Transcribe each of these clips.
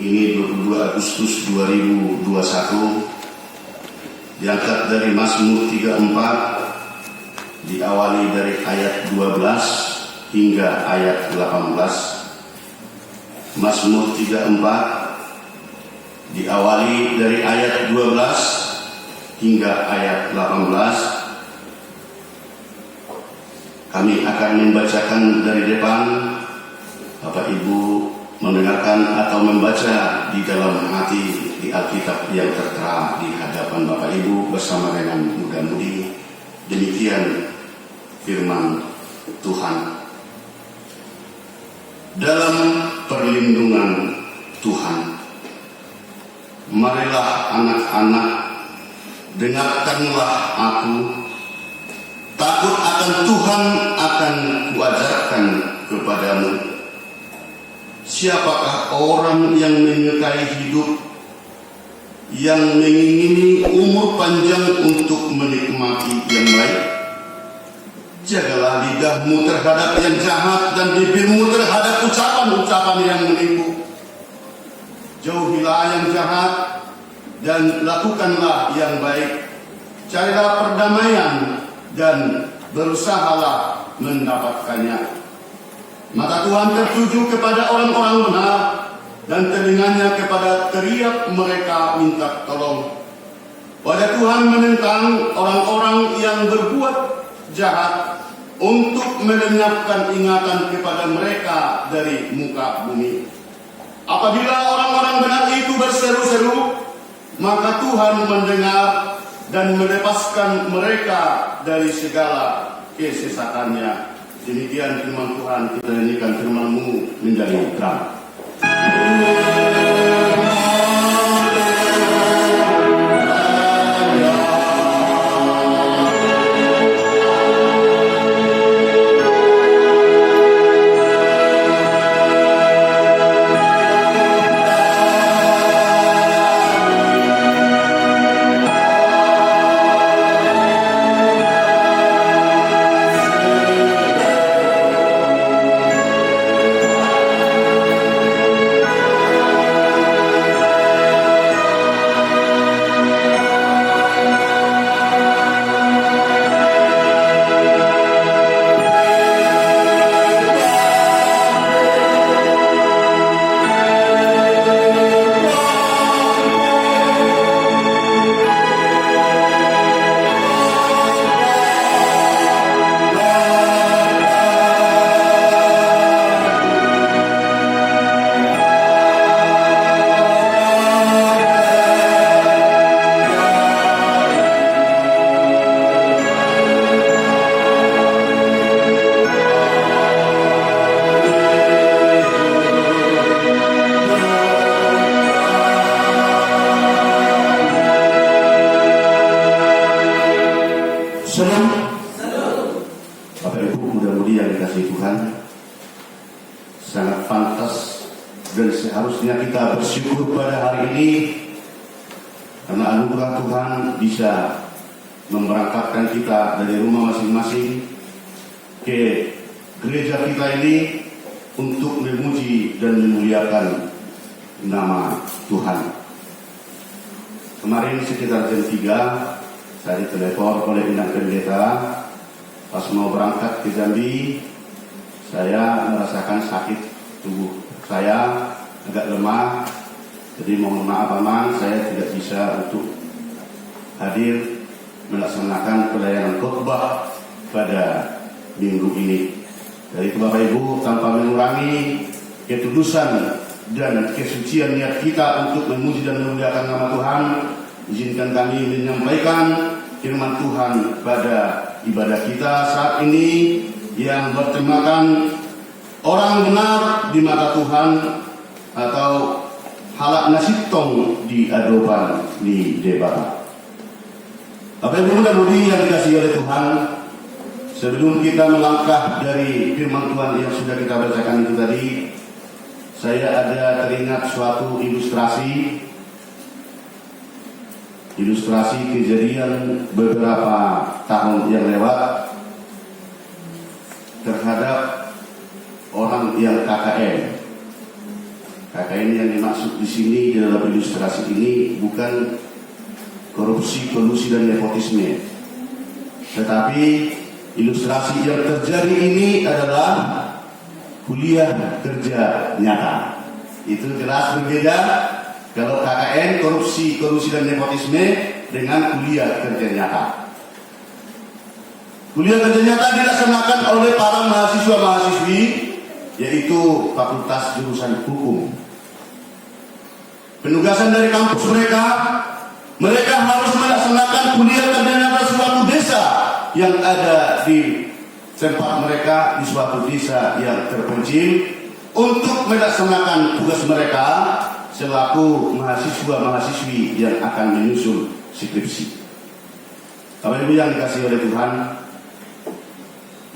ini 22 Agustus 2021, diangkat dari Mazmur 34, diawali dari ayat 12 hingga ayat 18. Mazmur 34 diawali dari ayat 12 hingga ayat 18. Kami akan membacakan dari depan. Bapak Ibu mendengarkan atau membaca di dalam hati di Alkitab yang tertera di hadapan Bapak Ibu bersama dengan muda-mudi. Demikian firman Tuhan. Dalam perlindungan Tuhan, marilah anak-anak, dengarkanlah aku. Takut akan Tuhan akan kuajarkan kepadamu. Siapakah orang yang menyukai hidup, yang mengingini umur panjang untuk menikmati yang baik? Jagalah lidahmu terhadap yang jahat dan bibirmu terhadap ucapan-ucapan yang menipu. Jauhilah yang jahat dan lakukanlah yang baik. Carilah perdamaian dan berusahalah mendapatkannya. Mata Tuhan tertuju kepada orang-orang benar dan telinganya kepada teriak mereka minta tolong. Wajah Tuhan menentang orang-orang yang berbuat jahat untuk melenyapkan ingatan kepada mereka dari muka bumi. Apabila orang-orang benar itu berseru-seru, maka Tuhan mendengar dan melepaskan mereka dari segala kesesatannya. Demikian firman Tuhan. Kita nyanyikan firman-Mu menjadi terang. Sangat pantas dan seharusnya kita bersyukur pada hari ini karena anugerah Tuhan bisa memberangkatkan kita dari rumah masing-masing ke gereja kita ini untuk memuji dan memuliakan nama Tuhan. Kemarin sekitar jam 3 saya ditelepon oleh Indang Pendeta. Pas mau berangkat ke Jambi, saya merasakan sakit tubuh saya, agak lemah. Jadi mohon maaf Paman, saya tidak bisa untuk hadir melaksanakan pelayanan khotbah pada minggu ini. Dari Bapak Ibu, tanpa mengurangi ketulusan dan kesucian niat kita untuk memuji dan memuliakan nama Tuhan, izinkan kami menyampaikan firman Tuhan pada ibadah kita saat ini yang bertemakan orang benar di mata Tuhan atau halak nasitong di adopan di debata. Bapak Ibu dan Budi yang dikasihi oleh Tuhan, sebelum kita melangkah dari firman Tuhan yang sudah kita bacakan itu tadi, saya ada teringat suatu ilustrasi kejadian beberapa tahun yang lewat terhadap orang yang KKN. KKN yang dimaksud di sini di dalam ilustrasi ini bukan korupsi, kolusi dan nepotisme, tetapi ilustrasi yang terjadi ini adalah kuliah kerja nyata. Itu jelas berbeda kalau KKN korupsi, kolusi dan nepotisme dengan kuliah kerja nyata. Kuliah kerja nyata dilaksanakan oleh para mahasiswa-mahasiswi, yaitu fakultas jurusan hukum. Penugasan dari kampus mereka harus melaksanakan kuliah kerja nyata suatu desa yang ada di tempat mereka, di suatu desa yang terpencil, untuk melaksanakan tugas mereka selaku mahasiswa-mahasiswi yang akan menyusun skripsi. Bapak Ibu yang dikasihi oleh Tuhan,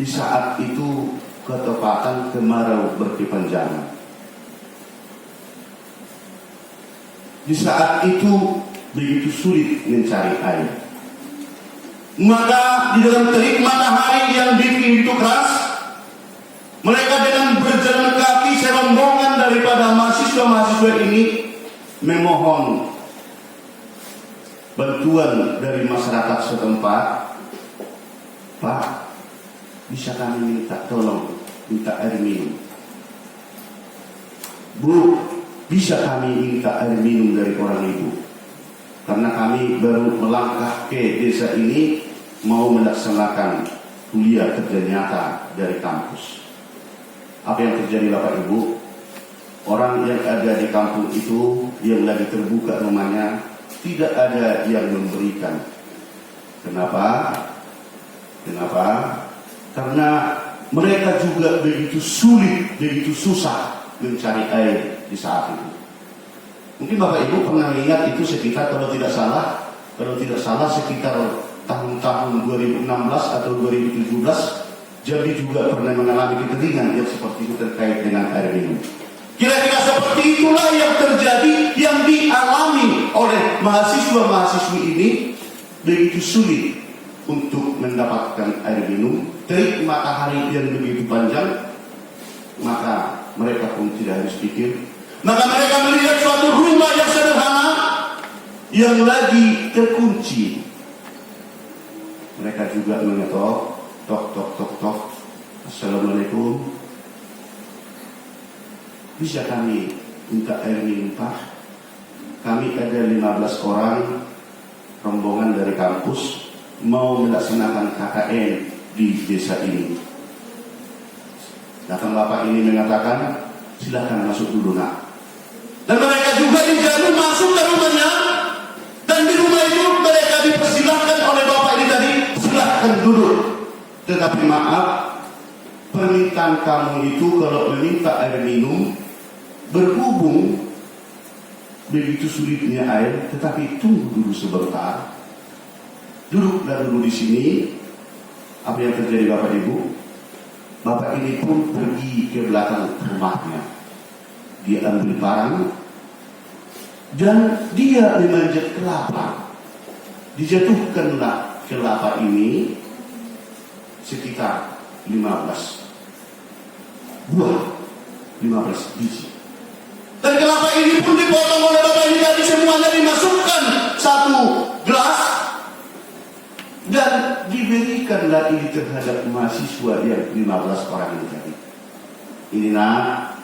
di saat itu ketepatan kemarau berkepanjangan. Di saat itu begitu sulit mencari air. Maka di dalam terik matahari yang dingin itu keras, mereka dengan berjalan kaki serombongan daripada mahasiswa-mahasiswa ini memohon bantuan dari masyarakat setempat. Pak, bisa kami minta tolong, minta air minum. Bu, bisa kami minta air minum dari orang ibu, karena kami baru melangkah ke desa ini mau melaksanakan kuliah kerja nyata dari kampus. Apa yang terjadi Bapak Ibu? Orang yang ada di kampung itu yang lagi terbuka rumahnya tidak ada yang memberikan. Kenapa? Karena mereka juga begitu sulit, begitu susah mencari air di saat itu. Mungkin Bapak Ibu pernah ingat itu sekitar kalau tidak salah sekitar tahun-tahun 2016 atau 2017, Jambi juga pernah mengalami kekeringan yang seperti itu terkait dengan air minum. Kira-kira seperti itulah yang terjadi, yang dialami oleh mahasiswa-mahasiswi ini. Begitu sulit untuk mendapatkan air minum, terik matahari yang begitu panjang, maka mereka pun tidak habis pikir. Maka mereka melihat suatu rumah yang sederhana yang lagi terkunci. Mereka juga mengetok, tok. Assalamualaikum. Bisa kami minta air minum, Pak? Kami ada 15 orang rombongan dari kampus mau melaksanakan KKN di desa ini. Datang bapak ini mengatakan, silakan masuk dulu nak. Dan mereka juga dijamin masuk ke rumahnya. Dan di rumah itu mereka dipersilahkan oleh bapak ini tadi, silakan duduk. Tetapi maaf, permintaan kamu itu kalau meminta air minum, berhubung begitu sulitnya air, tetapi tunggu dulu sebentar. Duduklah dulu di sini. Apa yang terjadi Bapak Ibu? Bapak ini pun pergi ke belakang rumahnya. Dia ambil barang dan dia memanjat kelapa. Dijatuhkanlah kelapa ini sekitar 15 buah, 15 biji. Dan kelapa ini pun dipotong oleh bapak ini tadi, semuanya dimasukkan satu gelas dan diberikanlah ini terhadap mahasiswa yang 15 orang ini tadi. Ini nak,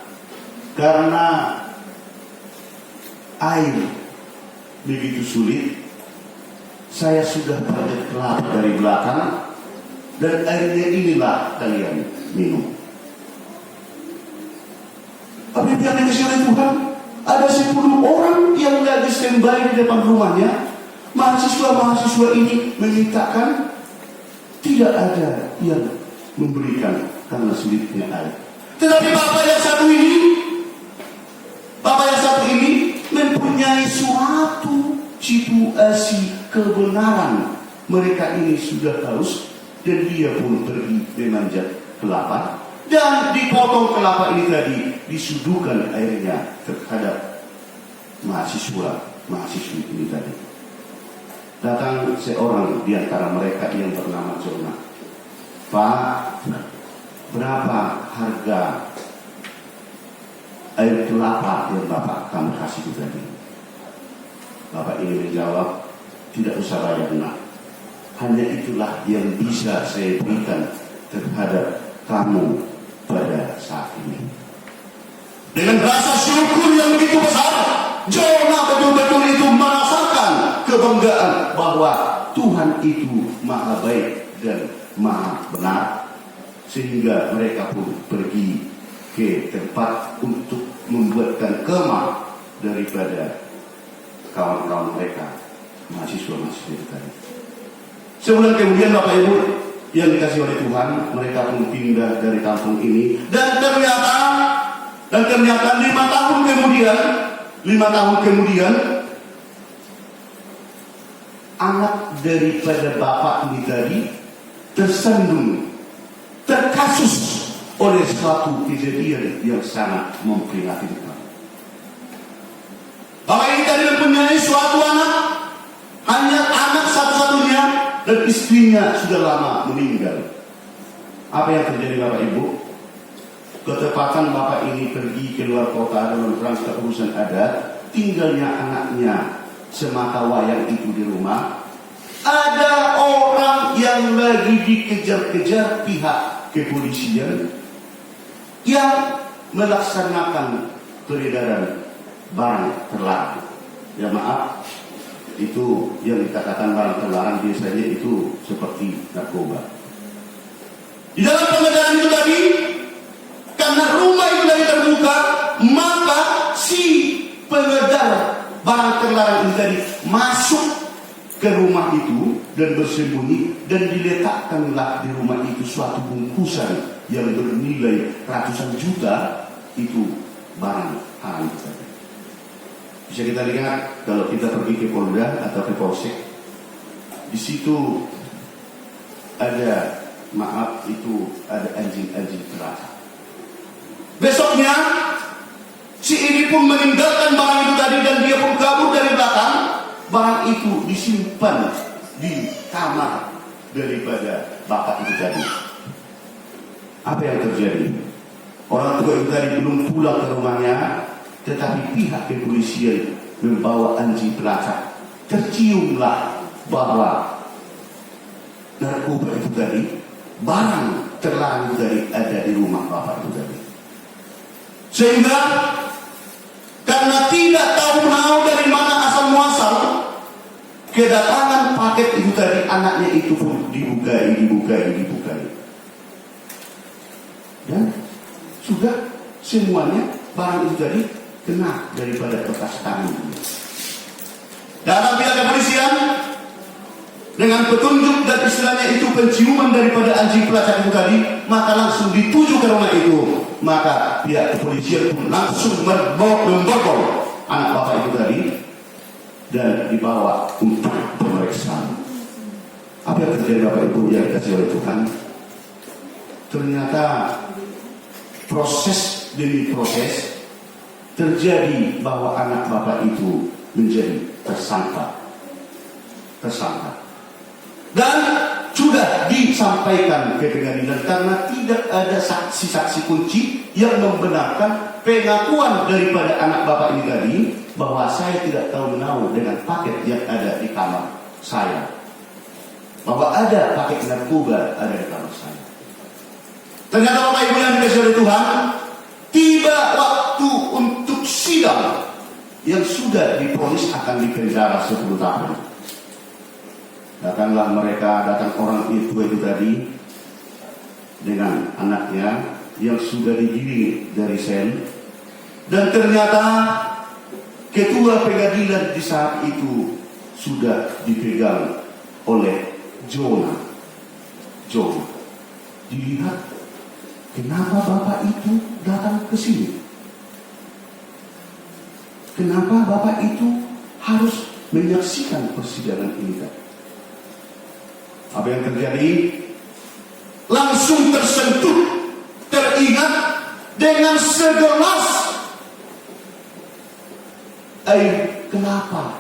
karena air begitu sulit, saya sudah pakai kelapa dari belakang dan airnya inilah kalian minum. Tapi yang dikasih oleh Tuhan, ada 10 orang yang lagi standby di depan rumahnya. Mahasiswa-mahasiswa ini memintakan, tidak ada yang memberikan karena sulitnya air. Tetapi bapak yang satu ini mempunyai suatu situasi kebenaran. Mereka ini sudah haus dan dia pun pergi memanjat kelapa. Dan dipotong kelapa ini tadi, disuduhkan airnya terhadap mahasiswa-mahasiswi ini tadi. Datang seorang di antara mereka yang bernama Jona. Pak, berapa harga air kelapa yang Bapak kamu kasih itu tadi? Bapak ini menjawab, tidak usah bayar nak. Hanya itulah yang bisa saya berikan terhadap kamu pada saat ini. Dengan rasa syukur yang begitu besar, Jonah betul-betul itu merasakan kebanggaan bahwa Tuhan itu maha baik dan maha benar. Sehingga mereka pun pergi ke tempat untuk membuatkan kemah daripada kawan-kawan mereka, mahasiswa-mahasiswa itu tadi. Sebulan kemudian Bapak Ibu yang dikasih oleh Tuhan, mereka pun pindah dari kampung ini. Dan ternyata 5 tahun kemudian anak daripada bapak ini tadi tersandung, terkasus oleh suatu kejadian yang sangat memprihatinkan. Bapak ini tadi mempunyai suatu anak, hanya anak satu-satunya, dan istrinya sudah lama meninggal. Apa yang terjadi Bapak Ibu? Ketepatan bapak ini pergi ke luar kota dalam rangka urusan adat, tinggalnya anaknya semata wayang itu di rumah. Ada orang yang lagi dikejar-kejar pihak kepolisian yang melaksanakan peredaran barang terlarang. Ya maaf, itu yang dikatakan barang terlarang biasanya itu seperti narkoba. Di dalam pengejaran itu tadi, karena rumah itu dari terbuka, maka si pengedar barang terlarang ini tadi masuk ke rumah itu dan bersembunyi, dan diletakkanlah di rumah itu suatu bungkusan yang bernilai ratusan juta, itu barang haram tadi. Bisa kita lihat kalau kita pergi ke Polda atau ke Polsek, di situ ada, maaf, itu ada anjing-anjing pelacak. Besoknya si ini pun meninggalkan barang itu tadi dan dia pun kabur dari belakang. Barang itu disimpan di kamar daripada bapak itu tadi. Apa yang terjadi? Orang tua itu tadi belum pulang ke rumahnya, tetapi pihak kepolisian membawa anjing pelacak. Terciumlah bahwa narkoba itu tadi, barang terlarang itu tadi ada di rumah bapak itu tadi. Sehingga karena tidak tahu dari mana asal muasal kedatangan paket itu tadi, anaknya itu pun dibukai. Dan sudah semuanya barang itu tadi kena daripada kertas tangan. Datang pihak kepolisian dengan petunjuk dan istilahnya itu penciuman daripada anjing pelacak itu tadi, maka langsung dituju ke rumah itu. Maka pihak kepolisian pun langsung membobol anak bapak itu tadi dan dibawa untuk pemeriksaan. Apa yang terjadi Bapak Ibu yang dikasih oleh Tuhan? Ternyata proses demi proses terjadi bahwa anak bapak itu menjadi tersangka. Dan sudah disampaikan ke pengadilan karena tidak ada saksi-saksi kunci yang membenarkan pengakuan daripada anak bapak ini tadi bahwa saya tidak tahu menahu dengan paket yang ada di kamar saya, bahwa ada paket narkoba ada di kamar saya. Ternyata Bapak Ibu yang dikasihi oleh Tuhan, tiba waktu untuk sidang yang sudah diponis akan dipenjara 10 tahun. Datang orang itu tadi dengan anaknya yang sudah digiring dari sel, dan ternyata ketua pengadilan di saat itu sudah dipegang oleh Jonah. Dilihat, kenapa bapak itu datang ke sini? Kenapa bapak itu harus menyaksikan persidangan ini? Apa yang terjadi? Langsung tersentuh, teringat dengan segelas air kelapa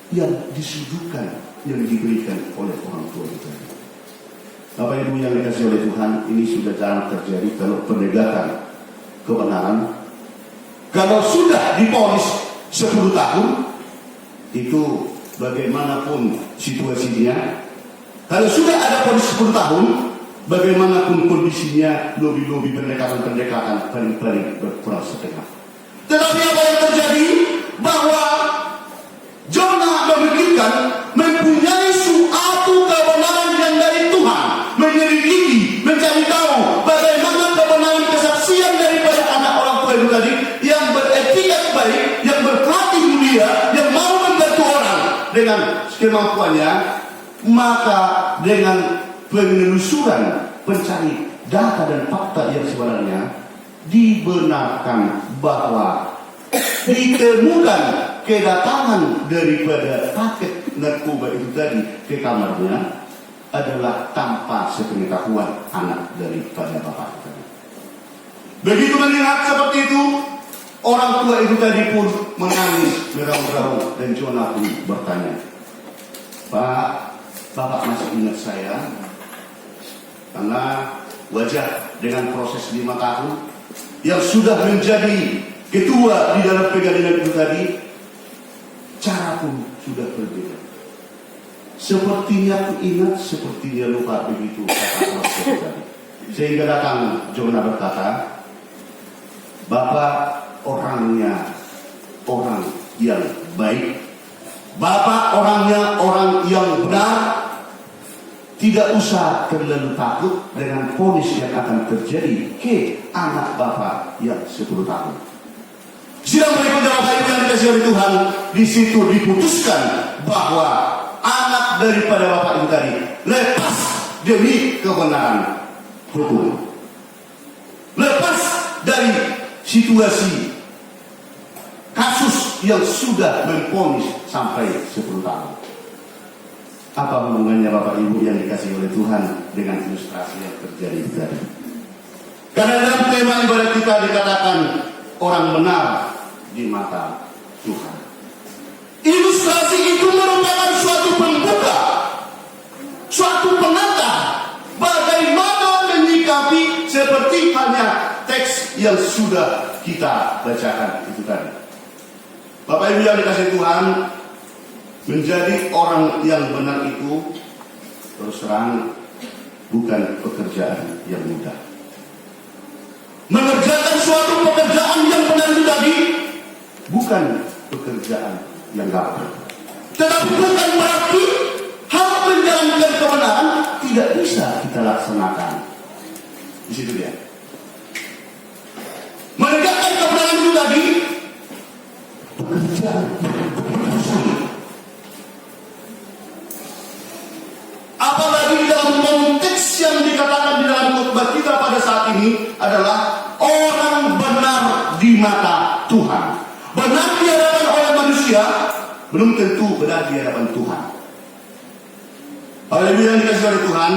yang disuguhkan, yang diberikan oleh orang tua kita. Bapak Ibu yang dikasihi oleh Tuhan, ini sudah jarang terjadi kalau penegakan kebenaran. Kalau sudah diponis 10 tahun, itu bagaimanapun situasinya, kalau sudah ada ponis 10 tahun, bagaimanapun kondisinya, lobi-lobi pendekatan-pendekatan paling-paling berkurang setengah. Tetapi apa yang terjadi? Bahwa Jona memikirkan mempunyai suatu kebenaran yang dari Tuhan, menyelidiki, mencari tahu bagaimana kebenaran kesaksian daripada anak orang tua itu tadi, yang beretika baik, yang berhati mulia, yang mau membantu orang dengan kemampuannya. Maka dengan penelusuran, pencari data dan fakta yang sebenarnya, dibenarkan bahwa ditemukan kedatangan daripada paket narkoba itu tadi ke kamarnya adalah tanpa sepengetahuan anak daripada bapak tadi. Begitu melihat seperti itu, orang tua itu tadi pun menangis meraung-raung, dan Jona pun bertanya, "Pak, Bapak masih ingat saya?" Karena wajah dengan proses 5 tahun yang sudah menjadi ketua di dalam pengadilan itu tadi, cara pun sudah berbeda. Sepertinya aku ingat, sepertinya lupa, begitu kata orang tadi. Sehingga datang Jona berkata, "Bapak orangnya orang yang baik, Bapak orangnya orang yang benar. Tidak usah terlalu takut dengan vonis yang akan terjadi ke anak Bapak yang 10 tahun." Sidang berikutnya Bapak Ibu yang dikasihi oleh Tuhan, di situ diputuskan bahwa anak daripada Bapak itu tadi lepas demi kebenaran hukum, lepas dari situasi kasus yang sudah memvonis sampai 10 tahun. Apa hubungannya Bapak Ibu yang dikasihi oleh Tuhan dengan ilustrasi yang terjadi tadi? Karena dalam tema ibadah kita dikatakan orang benar di mata Tuhan. Ilustrasi itu merupakan suatu pembuka, suatu pengantar bagaimana menyikapi seperti halnya teks yang sudah kita bacakan itu tadi. Bapak Ibu yang dikasihi Tuhan, menjadi orang yang benar itu terus terang bukan pekerjaan yang mudah. Mengerjakan suatu pekerjaan yang benar itu tadi bukan pekerjaan yang gampang. Tetapi bukan berarti hal menjalankan kebenaran tidak bisa kita laksanakan. Di situ dia. Menegakkan kebenaran itu tadi pekerjaan yang sulit. Apalagi di dalam konteks yang dikatakan di dalam khotbah kita pada saat ini adalah orang benar di mata Tuhan. Benar di hadapan oleh manusia belum tentu benar di hadapan Tuhan. Oleh yang dikasih oleh Tuhan,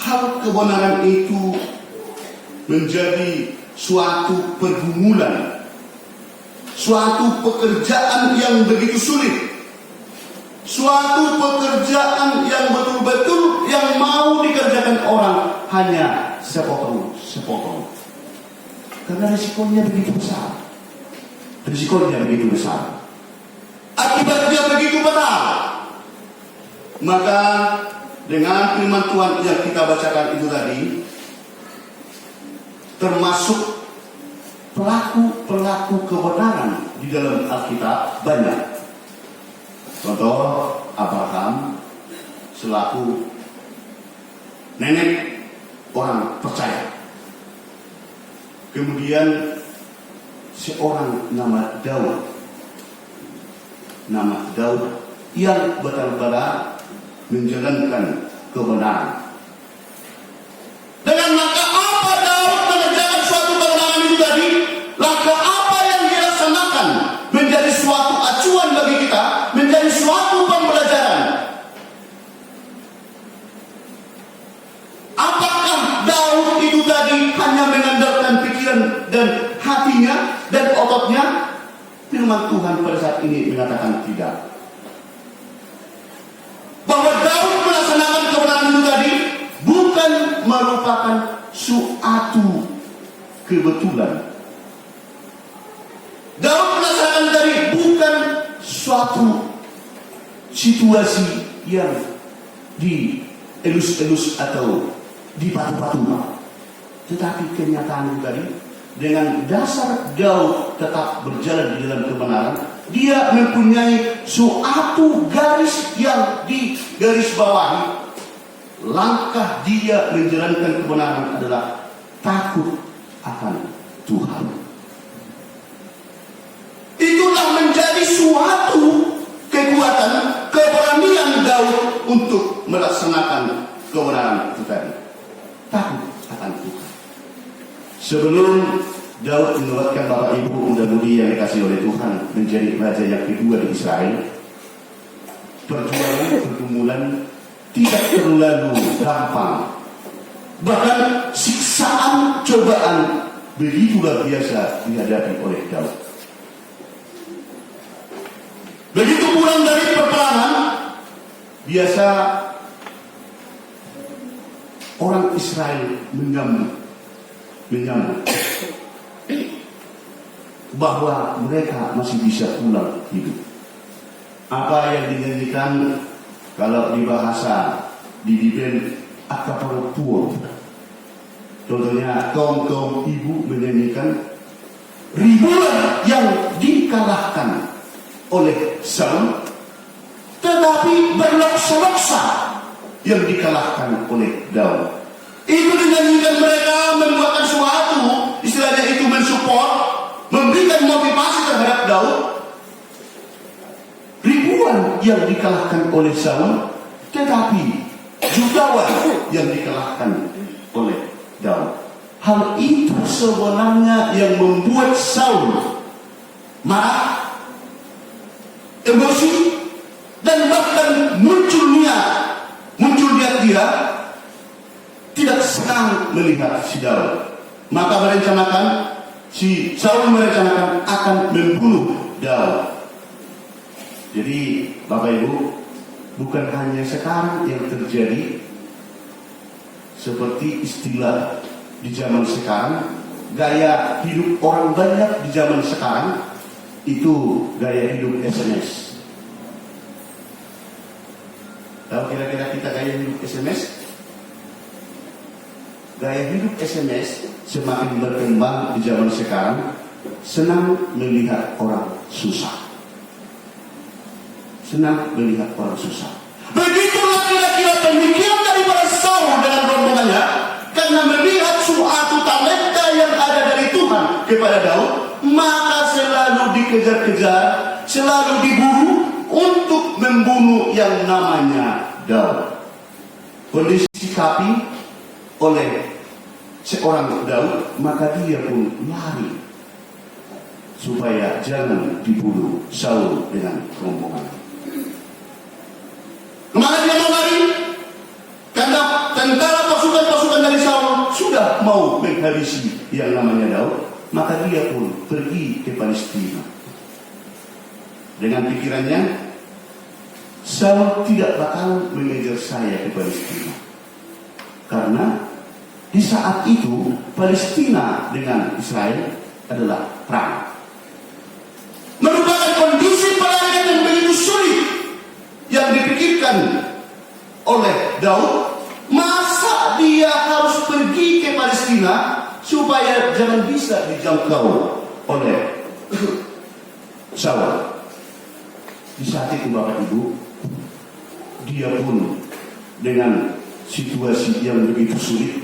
hal kebenaran itu menjadi suatu pergumulan, suatu pekerjaan yang begitu sulit. Suatu pekerjaan yang betul-betul yang mau dikerjakan orang hanya sepotong-sepotong. Karena risikonya begitu besar. Risikonya begitu besar. Akibatnya begitu benar. Maka dengan firman Tuhan yang kita bacakan itu tadi, termasuk pelaku-pelaku kebenaran di dalam Alkitab banyak. Contoh Abraham selaku nenek orang percaya. Kemudian seorang nama Daud yang benar-benar menjalankan kebenaran. Dengan maka apa Daud mengerjakan suatu kebenaran itu tadi, langkah apa yang dia laksanakan menjadi suatu acuan bagi kita, menjadi suatu pembelajaran. Apakah Daud itu tadi hanya mengandalkan pikiran dan hatinya dan ototnya? Firman Tuhan pada saat ini mengatakan tidak. Bahwa Daud melaksanakan kebenaran itu tadi bukan merupakan suatu kebetulan. Daud merasakan tadi bukan suatu situasi yang dielus-elus atau dipatu-patu, tetapi kenyataan tadi dengan dasar Daud tetap berjalan di dalam kebenaran. Dia mempunyai suatu garis yang digaris bawahi. Langkah dia menjalankan kebenaran adalah takut akan Tuhan. Itulah menjadi suatu kekuatan, keberanian Daud untuk melaksanakan kebenaran itu tadi. Takut akan Tuhan. Sebelum Daud menguatkan Bapak Ibu muda-mudi yang dikasih oleh Tuhan menjadi raja yang kedua di Israel, pergumulan tidak terlalu gampang. Bahkan siksaan, cobaan begitu luar biasa dihadapi oleh Daud. Begitu pulang dari peperangan, biasa orang Israel menyambut bahwa mereka masih bisa pulang hidup. Apa yang dinyanyikan kalau di bahasa di band Akaparapur, contohnya kaum ibu menyanyikan ribuan yang dikalahkan oleh Saul, tetapi berloksa-loksa yang dikalahkan oleh Daud. Itu dinyanyikan, mereka membuatkan suatu, istilahnya itu mensupport, memberikan motivasi terhadap Daud. Ribuan yang dikalahkan oleh Saul, tetapi jutawan yang dikalahkan oleh Daud. Hal itu sebenarnya yang membuat Saul marah, emosi, dan bahkan muncul niat dia tidak senang melihat si Daud. Maka si Saul merencanakan akan membunuh Daud. Jadi Bapak Ibu, bukan hanya sekarang yang terjadi seperti istilah di zaman sekarang, gaya hidup orang banyak di zaman sekarang itu gaya hidup SMS. Tahu kira-kira kita gaya hidup SMS? Gaya hidup SMS semakin berkembang di zaman sekarang, senang melihat orang susah. Senang melihat orang susah. Begitulah kira-kira pemikiran daripada Saul dengan rombongannya, karena melihat suatu talenta yang ada dari Tuhan kepada Daud, maka selalu dikejar-kejar, selalu diburu untuk membunuh yang namanya Daud. Disikapi oleh seorang Daud, maka dia pun lari supaya jangan dibunuh Saul dengan rombongan. Kemana dia mau lari? Karena tentara pasukan dari Saul sudah mau menghabisi yang namanya Daud, maka dia pun pergi ke Palestina. Dengan pikirannya, Saul tidak bakal mengejar saya ke Palestina. Karena di saat itu Palestina dengan Israel adalah perang. Merupakan kondisi perang yang begitu sulit yang dipikirkan oleh Daud. Masa dia harus pergi ke Palestina supaya jangan bisa dijangkau oleh Saul. Di saat itu Bapak Ibu, dia pun dengan situasi yang begitu sulit,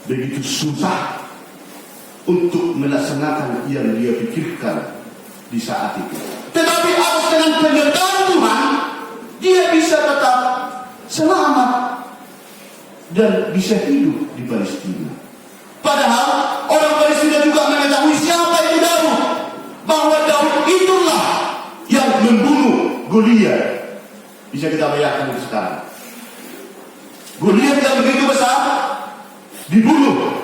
begitu susah untuk melaksanakan yang dia pikirkan di saat itu. Tetapi atas dengan penyertaan Tuhan, dia bisa tetap selamat dan bisa hidup di Palestina. Padahal orang Palestina juga mengetahui siapa itu Daud, bahwa Daud itulah yang membunuh Goliat. Bisa kita bayangkan itu sekarang. Goliat yang begitu besar dibunuh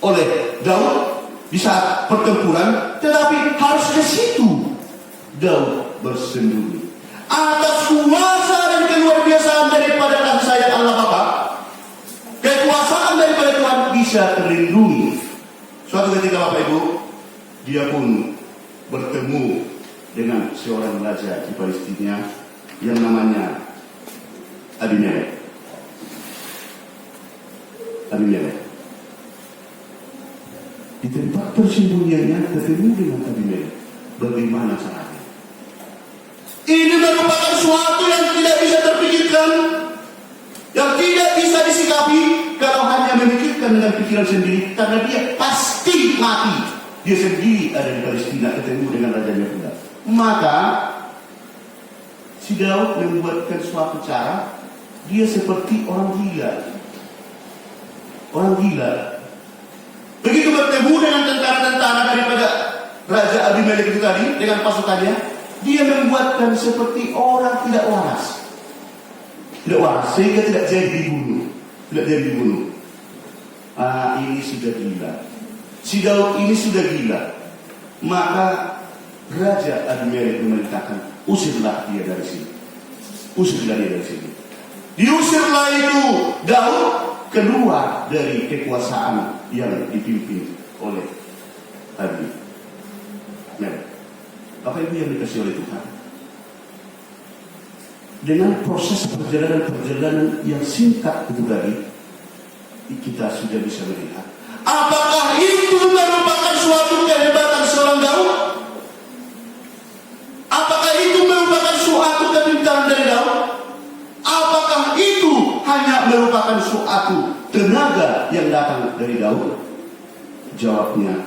oleh Daud di saat pertempuran, tetapi harus ke situ Daud bersembunyi. Atas kuasa dan keluar biasaan daripada kasih sayang Allah Bapa, kekuasaan daripada Tuhan bisa terlindungi. Suatu ketika Bapak Ibu, dia pun bertemu dengan seorang raja di Palestina yang namanya Abimelek. Di tempat persembunyiannya ketemu dengan Abimelek. Bagaimana caranya? Ini merupakan suatu yang tidak bisa terpikirkan, yang tidak bisa disikapi kalau hanya memikirkan dengan pikiran sendiri, karena dia pasti mati. Dia sendiri ada di Palestina ketemu dengan Raja Yehuda. Maka si Daud membuatkan suatu cara, dia seperti orang gila. Orang gila. Begitu bertemu dengan tentara-tentara daripada Raja Abimelek itu tadi dengan pasukannya, dia membuatkan seperti orang tidak waras. Tidak waras, sehingga tidak jadi dibunuh. Tidak jadi dibunuh. Ini sudah gila. Si Daud ini sudah gila. Maka Raja Abimelek memerintahkan, usirlah dia dari sini. Usirlah dia dari sini. Diusirlah itu Daud keluar dari kekuasaan yang dipimpin oleh Abimelek. Bapak Ibu yang dikasih oleh Tuhan, dengan proses perjalanan yang singkat itu tadi, kita sudah bisa melihat apakah itu merupakan suatu kehebatan seorang Daud? Apakah itu merupakan suatu kepintaran dari Daud? Apakah itu hanya merupakan suatu tenaga yang datang dari Daud? Jawabnya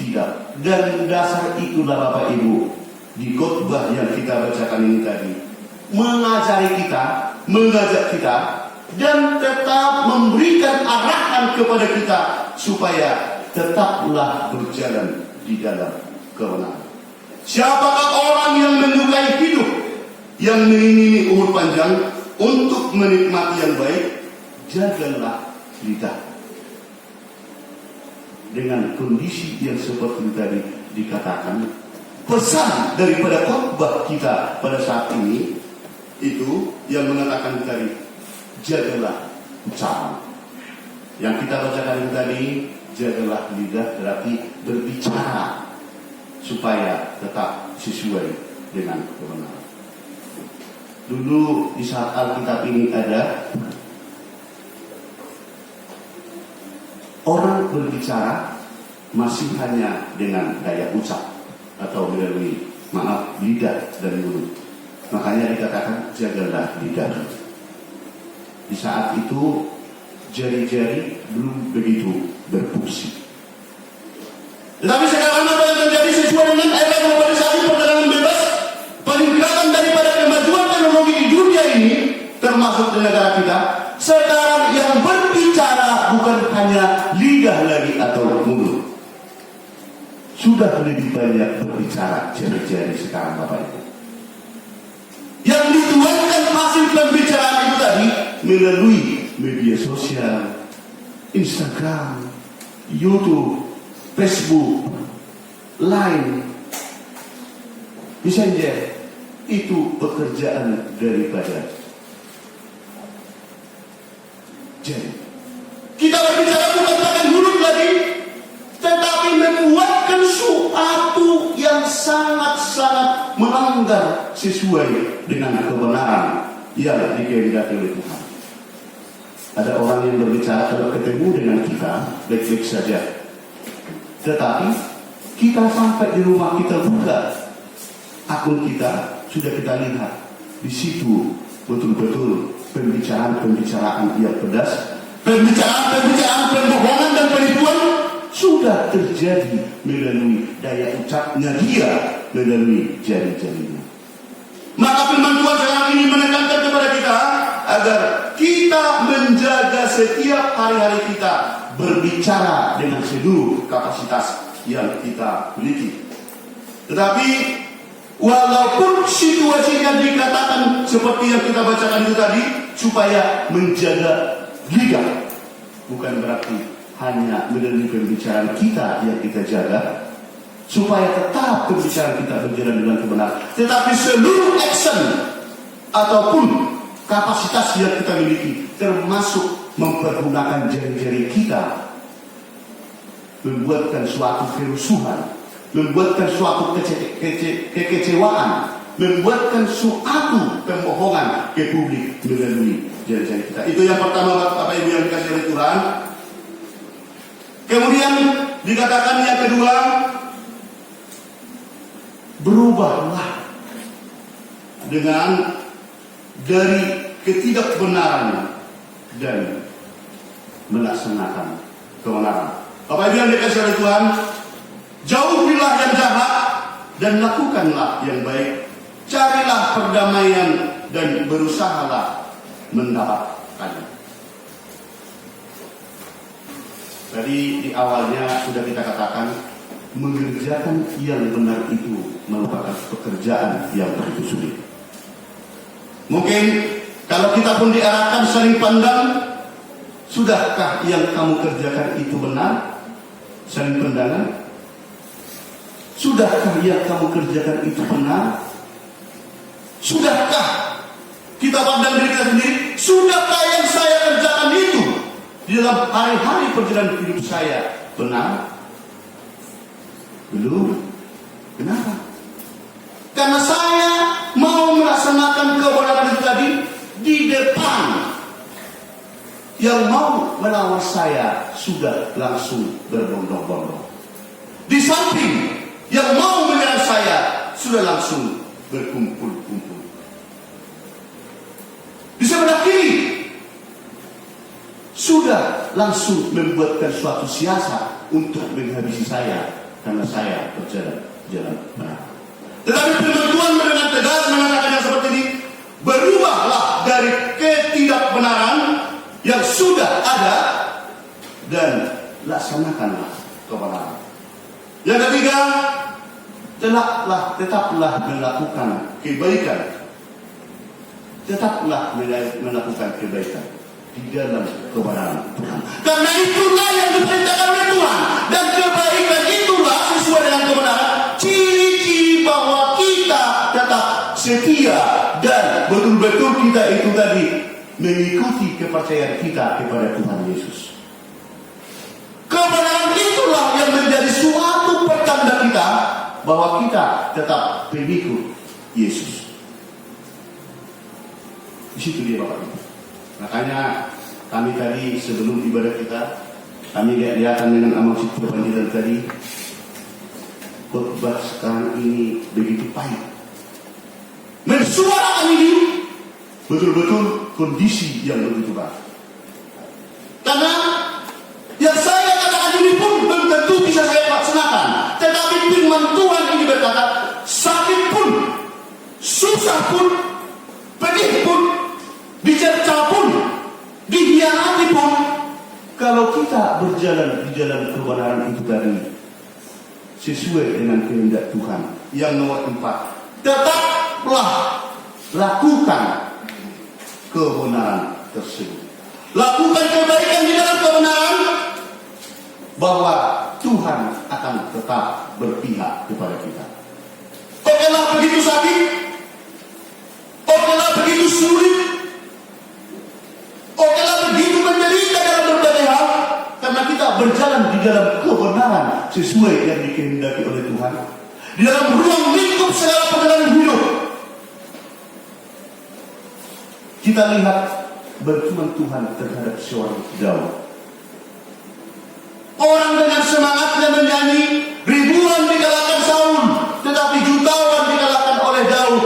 tidak. Dan dasar itulah Bapak Ibu, di khotbah yang kita bacakan ini tadi, mengajari kita, mengajak kita, dan tetap memberikan arahan kepada kita supaya tetaplah berjalan di dalam kebenaran. Siapakah orang yang menyukai hidup, yang mengingini umur panjang untuk menikmati yang baik, jagalah lidah. Dengan kondisi yang seperti tadi dikatakan, pesan daripada khotbah kita pada saat ini itu yang mengatakan tadi, jagalah ucapan. Yang kita bacakan tadi, jagalah lidah, berarti berbicara supaya tetap sesuai dengan kebenaran. Dulu di saat Alkitab ini ada orang berbicara masih hanya dengan daya ucap atau melalui lidah dan mulut. Makanya dikatakan jagalah lidah. Di saat itu jari-jari belum begitu berfungsi. Tetapi sekarang apa yang terjadi sesuai dengan era globalisasi perdagangan bebas, peningkatan daripada kemajuan teknologi di dunia ini, termasuk di negara kita, sekarang yang berbicara bukan hanya lidah lagi atau mulut. Sudah lebih banyak berbicara jari-jari sekarang Bapak Ibu. Yang dituangkan hasil pembicaraan itu tadi melalui media sosial, Instagram, YouTube, Facebook, Line, Messenger. Itu pekerjaan daripada jari. Kita berbicara bukan pakai mulut lagi, tetapi membuatkan suatu yang sangat-sangat melanggar sesuai dengan kebenaran yang dikehendaki oleh Tuhan. Ada orang yang berbicara kalau ketemu dengan kita baik-baik saja, tetapi kita sampai di rumah kita buka akun kita, sudah kita lihat di situ betul-betul pembicaraan yang pedas, pembicaraan pembohongan dan penipuan sudah terjadi melalui daya ucapnya dia, melalui jari-jarinya. Maka firman Tuhan sekarang ini menekankan kepada kita agar kita menjaga setiap hari-hari kita berbicara dengan seluruh kapasitas yang kita miliki. Tetapi walaupun situasinya dikatakan seperti yang kita bacakan itu tadi, supaya menjaga lidah, bukan berarti hanya melalui pembicaraan kita yang kita jaga, supaya tetap pembicaraan kita berjalan dengan kebenaran, tetapi seluruh action ataupun kapasitas yang kita miliki, termasuk mempergunakan jari-jari kita membuatkan suatu kerusuhan, membuatkan suatu kekecewaan, membuatkan suatu pembohongan ke publik melalui janji kita. Itu yang pertama, Bapak Ibu yang dikasihi oleh Tuhan. Kemudian dikatakan yang kedua, berubahlah dengan dari ketidakbenaran dan melaksanakan kebenaran. Bapak Ibu yang dikasihi oleh Tuhan, jauhilah yang jahat dan lakukanlah yang baik. Carilah perdamaian dan berusahalah mendapatkannya. Tadi di awalnya sudah kita katakan, mengerjakan yang benar itu merupakan pekerjaan yang begitu sulit. Mungkin kalau kita pun diarahkan saling pandang, sudahkah yang kamu kerjakan itu benar? Saling pandangan. Sudahkah yang kamu kerjakan itu benar? Sudahkah kita pandang diri kita sendiri? Sudahkah yang saya kerjakan itu di dalam hari-hari perjalanan hidup saya benar? Belum. Kenapa? Karena saya mau melaksanakan kebenaran itu tadi di depan. Yang mau melawan saya sudah langsung berbondong-bondong. Di samping yang mau menyerang saya sudah langsung berkumpul-kumpul. Di sebelah kiri sudah langsung membuatkan suatu siasat untuk menghabisi saya karena saya berjalan benar. Tetapi firman Tuhan dengan tegas mengatakan yang seperti ini, berubahlah dari ketidakbenaran yang sudah ada dan laksanakanlah kebenaran. Yang ketiga, tetaplah melakukan kebaikan. Tetaplah melakukan kebaikan di dalam kebenaran Tuhan. Karena itulah yang diperintahkan oleh Tuhan, dan kebaikan itulah sesuai dengan kebenaran. Ciri-ciri bahwa kita tetap setia dan betul-betul kita itu tadi mengikuti kepercayaan kita kepada Tuhan Yesus. Kebenaran itulah yang menjadi suatu pertanda kita bahwa kita tetap pengikut Yesus. Di situ dia Bapak Ibu. Makanya kami tadi sebelum ibadah kita, kami lihat dengan amal situ panggilan tadi, khotbah sekarang ini begitu pahit. Mensuarakan ini betul-betul kondisi yang begitu berat. Karena yang saya katakan ini pun belum tentu bisa saya laksanakan. Tetapi firman Tuhan ini berkata, sakit pun, susah pun, pedih pun, dicerca pun, dihianati pun, kalau kita berjalan di jalan kebenaran itu tadi sesuai dengan kehendak Tuhan. Yang nomor 4, tetaplah lakukan kebenaran tersebut. Lakukan kebaikan di dalam kebenaran, bahwa Tuhan akan tetap berpihak kepada kita. Okelah begitu sakit, okelah begitu sulit, okelah begitu menderita dalam berbagai hal, karena kita berjalan di dalam kebenaran sesuai yang dikehendaki oleh Tuhan. Di dalam ruang lingkup segala perjalanan hidup, kita lihat bantuan Tuhan terhadap seorang Daud. Orang dengan semangatnya menyanyi, ribuan dikalahkan Saul, tetapi jutawan dikalahkan oleh Daud.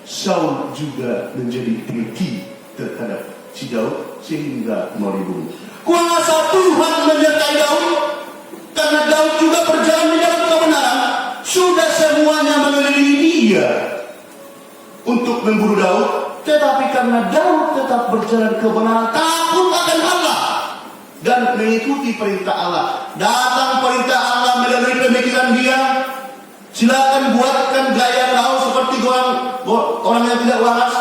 Saul juga menjadi tinggi terhadap si Daud sehingga meribut. Kuasa Tuhan menyertai Daud, karena Daud juga berjalan di dalam kebenaran. Sudah semuanya mengelilingi dia untuk memburu Daud, tetapi karena Daud tetap berjalan kebenaran, takut akan Allah dan mengikuti perintah Allah. Datang perintah Allah melalui pemikiran dia, silakan buatkan gaya kau seperti orang yang tidak waras.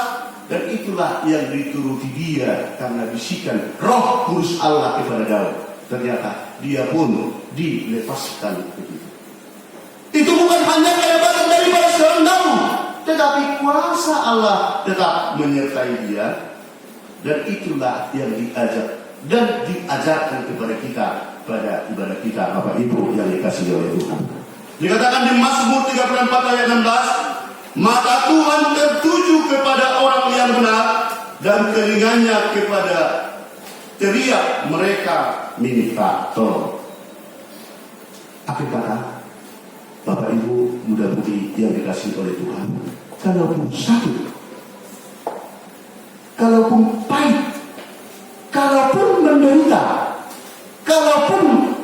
Dan itulah yang dituruti dia karena bisikan Roh Kudus Allah kepada Daud. Ternyata dia pun dilepaskan begitu. Itu bukan hanya kehebatan daripada seorang Daud, tetapi kuasa Allah tetap menyertai dia. Dan itulah yang diajak dan diajarkan kepada kita pada ibadah kita, Bapak Ibu yang dikasihi oleh Tuhan. Dikatakan di Mazmur 34 ayat 16, mata Tuhan tertuju kepada orang yang benar dan telinganya kepada teriak mereka minta tolong. Akhir kata, Bapak Ibu muda-mudi yang dikasihi oleh Tuhan, kalaupun sakit, kalaupun pahit, kalaupun menderita, kalaupun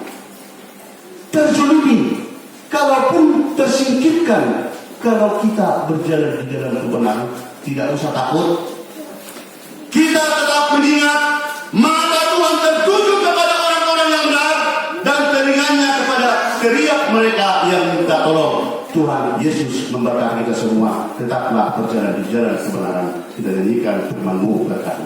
terzalimi, kalaupun tersingkirkan, kalau kita berjalan di dalam kebenaran, tidak usah takut. Kita tetap mengingat mata Tuhan tertuju kepada orang-orang yang benar dan telinganya kepada teriak mereka yang minta tolong. Tuhan Yesus memberkati kita semua. Tetaplah berjalan di jalan kebenaran. Kita nyanyikan firman-Mu berkat.